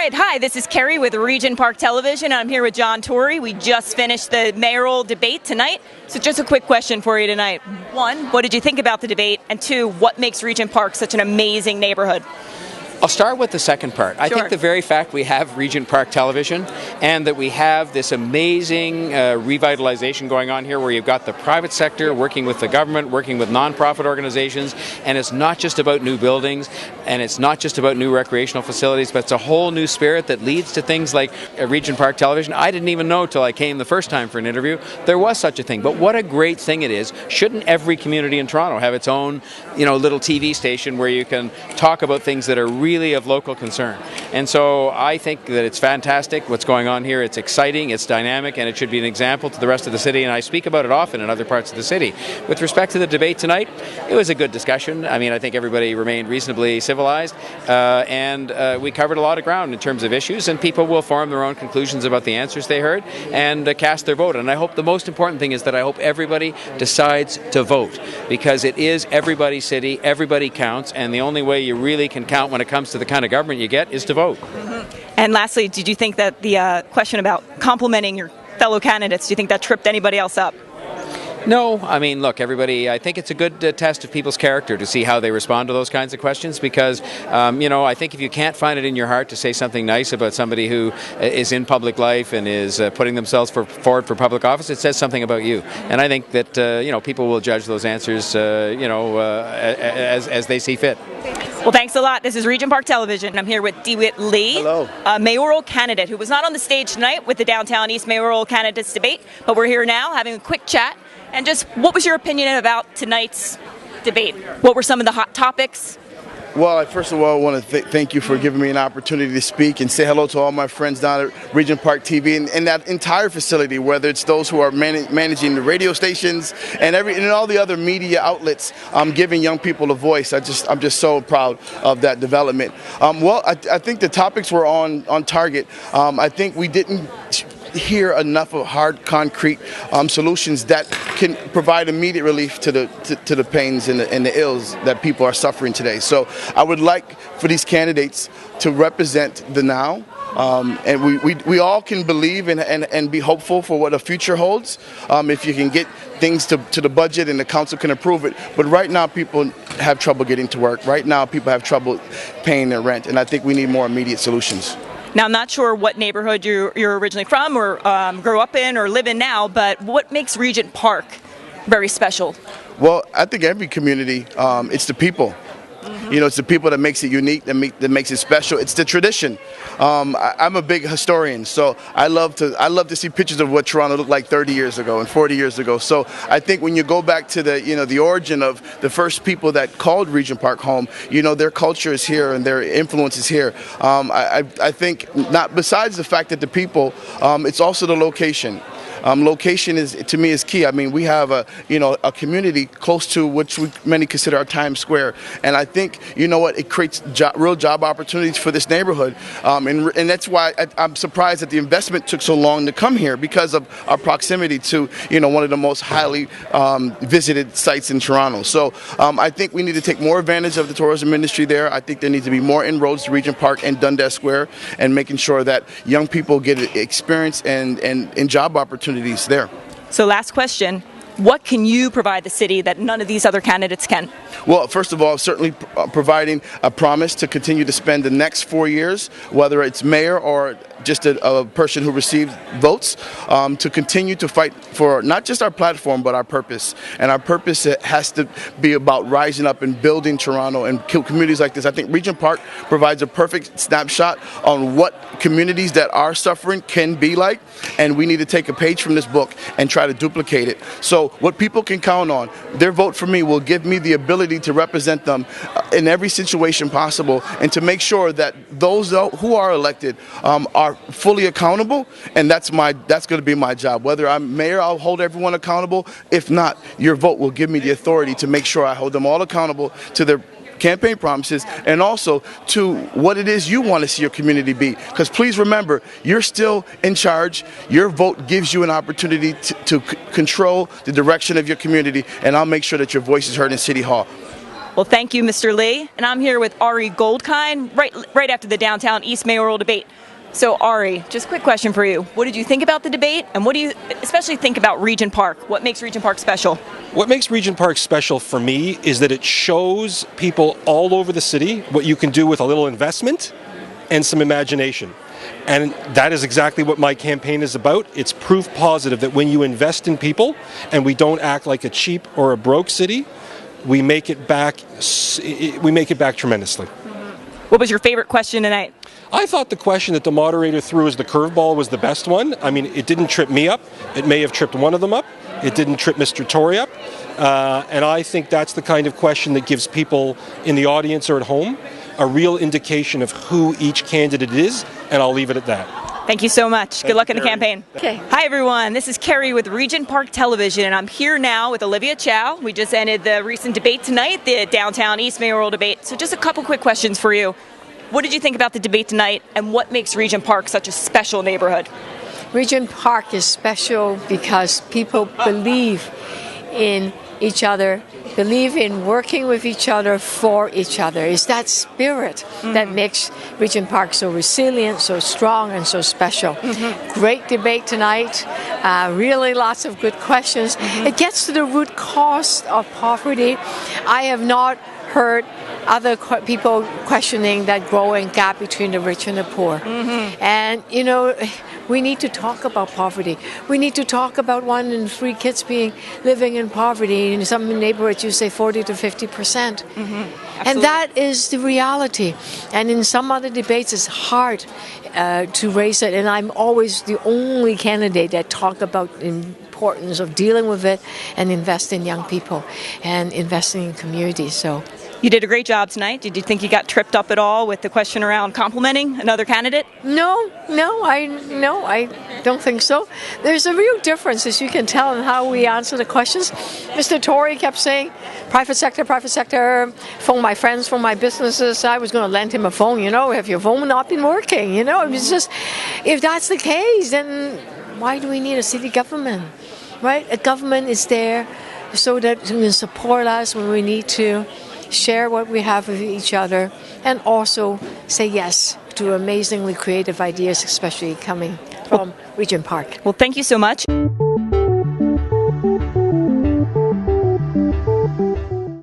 right, hi, this is Carrie with Region Park Television. I'm here with John Tory. We just finished the mayoral debate tonight. So just a quick question for you tonight. One, what did you think about the debate? And two, what makes Region Park such an amazing neighborhood? I'll start with the second part. I Sure. think the very fact we have Regent Park Television and that we have this amazing revitalization going on here where you've got the private sector working with the government, working with nonprofit organizations, and it's not just about new buildings and it's not just about new recreational facilities, but it's a whole new spirit that leads to things like Regent Park Television. I didn't even know till I came the first time for an interview there was such a thing. But what a great thing it is. Shouldn't every community in Toronto have its own, little TV station where you can talk about things that are really of local concern? And so I think that it's fantastic what's going on here. It's exciting, it's dynamic, and it should be an example to the rest of the city, and I speak about it often in other parts of the city. With respect to the debate tonight, it was a good discussion. I mean, I think everybody remained reasonably civilized, and we covered a lot of ground in terms of issues, and people will form their own conclusions about the answers they heard and cast their vote. And I hope the most important thing is that I hope everybody decides to vote, because it is everybody's city, everybody counts, and the only way you really can count when it comes to the kind of government you get is to vote. And lastly, did you think that the question about complimenting your fellow candidates, do you think that tripped anybody else up? No, I mean, look, everybody, I think it's a good test of people's character to see how they respond to those kinds of questions, because, I think if you can't find it in your heart to say something nice about somebody who is in public life and is putting themselves forward for public office, it says something about you. And I think that, people will judge those answers, as they see fit. Well, thanks a lot. This is Region Park Television. I'm here with DeWitt Lee, Hello. a mayoral candidate who was not on the stage tonight with the Downtown East mayoral candidates debate, but we're here now having a quick chat. And just what was your opinion about tonight's debate? What were some of the hot topics? Well, first of all, I want to thank you for giving me an opportunity to speak and say hello to all my friends down at Region Park TV and that entire facility, whether it's those who are managing the radio stations and all the other media outlets, giving young people a voice. I'm just so proud of that development. I think the topics were on target. I think we didn't hear enough of hard, concrete solutions that can provide immediate relief to the pains and the ills that people are suffering today. So I would like for these candidates to represent the now. And we all can believe and be hopeful for what the future holds if you can get things to the budget and the council can approve it. But right now people have trouble getting to work. Right now people have trouble paying their rent. And I think we need more immediate solutions. Now, I'm not sure what neighborhood you're originally from or grew up in or live in now, but what makes Regent Park very special? Well, I think every community, it's the people. It's the people that makes it unique, that makes it special. It's the tradition. I'm a big historian, so I love to see pictures of what Toronto looked like 30 years ago and 40 years ago. So I think when you go back to the origin of the first people that called Regent Park home, their culture is here and their influence is here. I think not besides the fact that the people, it's also the location. Location to me is key. I mean, we have a community close to which many consider our Times Square, and I think it creates real job opportunities for this neighborhood, and that's why I'm surprised that the investment took so long to come here, because of our proximity to one of the most highly visited sites in Toronto. So I think we need to take more advantage of the tourism industry there. I think there needs to be more inroads to Regent Park and Dundas Square, and making sure that young people get experience and job opportunities there. So last question, what can you provide the city that none of these other candidates can? Well, first of all, certainly providing a promise to continue to spend the next 4 years, whether it's mayor or just a person who received votes, to continue to fight for not just our platform, but our purpose. And our purpose has to be about rising up and building Toronto and communities like this. I think Regent Park provides a perfect snapshot on what communities that are suffering can be like, and we need to take a page from this book and try to duplicate it. So what people can count on, their vote for me will give me the ability to represent them in every situation possible, and to make sure that those who are elected are fully accountable, and that's going to be my job. Whether I'm mayor, I'll hold everyone accountable. If not, your vote will give me the authority to make sure I hold them all accountable to their campaign promises, and also to what it is you want to see your community be. Because please remember, you're still in charge. Your vote gives you an opportunity to control the direction of your community, and I'll make sure that your voice is heard in City Hall. Well, thank you, Mr. Lee. And I'm here with Ari Goldkind right after the downtown East Mayoral debate. So Ari, just a quick question for you. What did you think about the debate, and what do you especially think about Regent Park? What makes Regent Park special? What makes Regent Park special for me is that it shows people all over the city what you can do with a little investment and some imagination. And that is exactly what my campaign is about. It's proof positive that when you invest in people and we don't act like a cheap or a broke city, we make it back tremendously. What was your favorite question tonight? I thought the question that the moderator threw as the curveball was the best one. I mean, it didn't trip me up. It may have tripped one of them up. It didn't trip Mr. Tory up. And I think that's the kind of question that gives people in the audience or at home a real indication of who each candidate is, and I'll leave it at that. Thank you so much. Good luck in the Carrie. campaign. Okay. Hi, everyone. This is Kerry with Regent Park Television, and I'm here now with Olivia Chow. We just ended the recent debate tonight, the downtown East Mayoral debate. So just a couple quick questions for you. What did you think about the debate tonight, and what makes Regent Park such a special neighborhood? Regent Park is special because people believe in each other, believe in working with each other for each other. It's that spirit that makes Regent Park so resilient, so strong, and so special. Great debate tonight. Really lots of good questions. It gets to the root cause of poverty. I have not heard other people questioning that growing gap between the rich and the poor. And, you know, we need to talk about poverty. We need to talk about 1 in 3 kids living in poverty. In some neighborhoods, you say 40 to 50%. And that is the reality. And in some other debates, it's hard to raise it. And I'm always the only candidate that talk about importance of dealing with it and invest in young people and investing in communities. So. You did a great job tonight. Did you think you got tripped up at all with the question around complimenting another candidate? No, I don't think so. There's a real difference, as you can tell, in how we answer the questions. Mr. Tory kept saying, private sector, phone my friends, phone my businesses. I was going to lend him a phone, if your phone not been working, It's just, if that's the case, then why do we need a city government, right? A government is there so that it can support us when we need to, share what we have with each other, and also say yes to amazingly creative ideas, especially coming from Regent Park. Well, thank you so much.